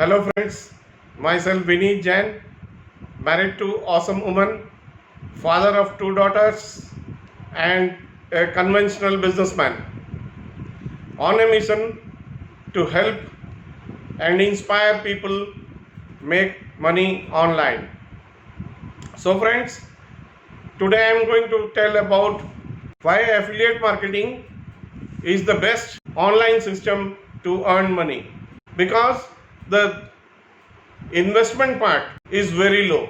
Hello friends, myself Vineet Jain, married to awesome woman, father of two daughters and a conventional businessman on a mission to help and inspire people make money online. So friends, today I am going to tell about why affiliate marketing is the best online system to earn money, because the investment part is very low.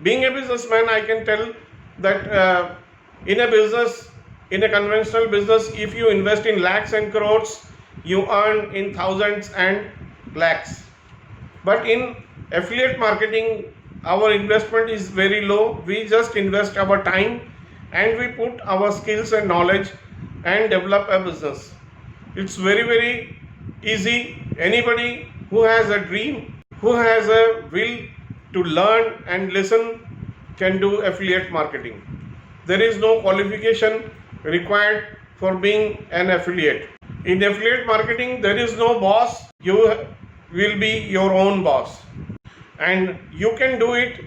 Being a businessman, I can tell that in a business, in a conventional business, if you invest in lakhs and crores, you earn in thousands and lakhs. But in affiliate marketing, our investment is very low. We just invest our time and we put our skills and knowledge and develop a business. It's very easy. Anybody who has a dream, who has a will to learn and listen can do affiliate marketing. There is no qualification required for being an affiliate. In affiliate marketing, there is no boss. You will be your own boss, and you can do it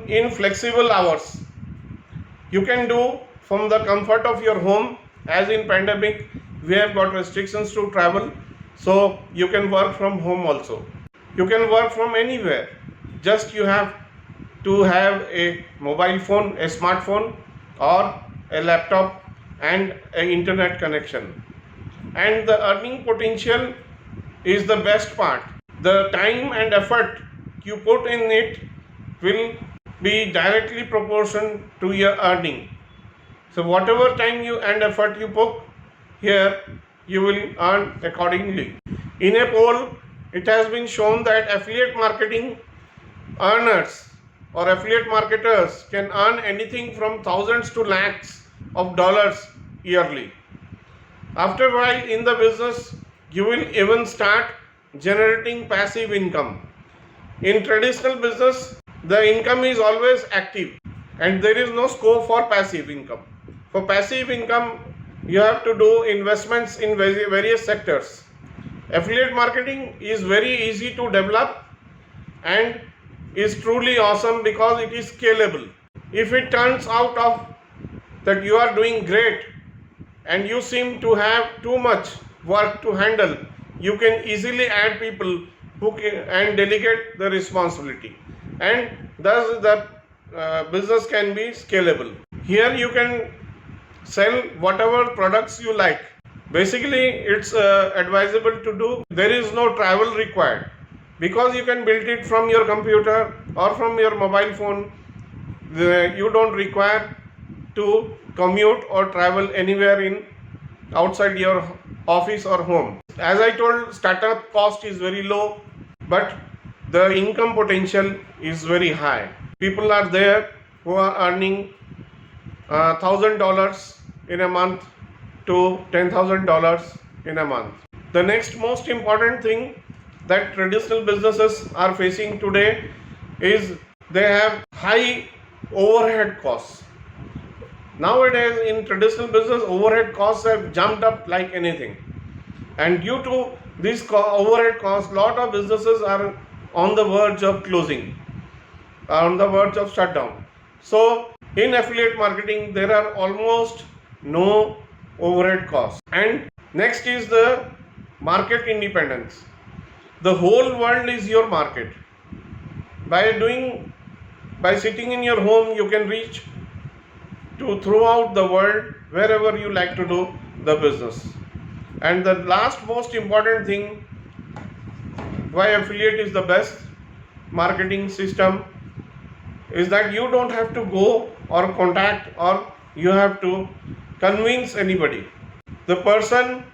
in flexible hours. You can do from the comfort of your home. As in pandemic, we have got restrictions to travel, so you can work from home also. You can work from anywhere. Just you have to have a mobile phone, a smartphone, or a laptop and an internet connection. And the earning potential is the best part. The time and effort you put in it will be directly proportional to your earning. So whatever time you and effort you put here, you will earn accordingly. In a poll, it has been shown that affiliate marketing earners or affiliate marketers can earn anything from thousands to lakhs of dollars yearly. After a while in the business, you will even start generating passive income. In traditional business, the income is always active and there is no scope for passive income. For passive income, you have to do investments in various sectors. Affiliate marketing is very easy to develop and is truly awesome because it is scalable. If it turns out of that you are doing great and you seem to have too much work to handle, you can easily add people who can, and delegate the responsibility, and thus the business can be scalable. Here you can sell whatever products you like. Basically, it's advisable to do. There is no travel required because you can build it from your computer or from your mobile phone. You don't require to commute or travel anywhere in outside your office or home. As I told, startup cost is very low, but the income potential is very high. People are there who are earning $1,000 in a month to $10,000 in a month. The next most important thing that traditional businesses are facing today is they have high overhead costs. Nowadays in traditional business, overhead costs have jumped up like anything, and due to this overhead costs, lot of businesses are on the verge of closing, on the verge of shutdown. So in affiliate marketing, there are almost no overhead costs. And next is the market independence. The whole world is your market. By sitting in your home, you can reach to throughout the world wherever you like to do the business. And the last most important thing why affiliate is the best marketing system is that you don't have to go or contact or you have to convince anybody. The person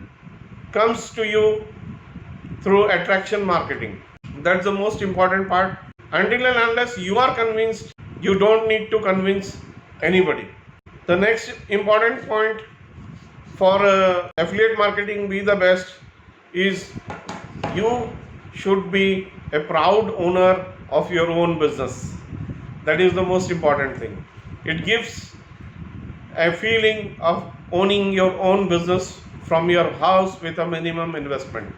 comes to you through attraction marketing. That's the most important part. Until and unless you are convinced, you don't need to convince anybody. The next important point for affiliate marketing be the best is you should be a proud owner of your own business. That is the most important thing. It gives a feeling of owning your own business from your house with a minimum investment.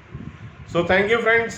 So thank you friends.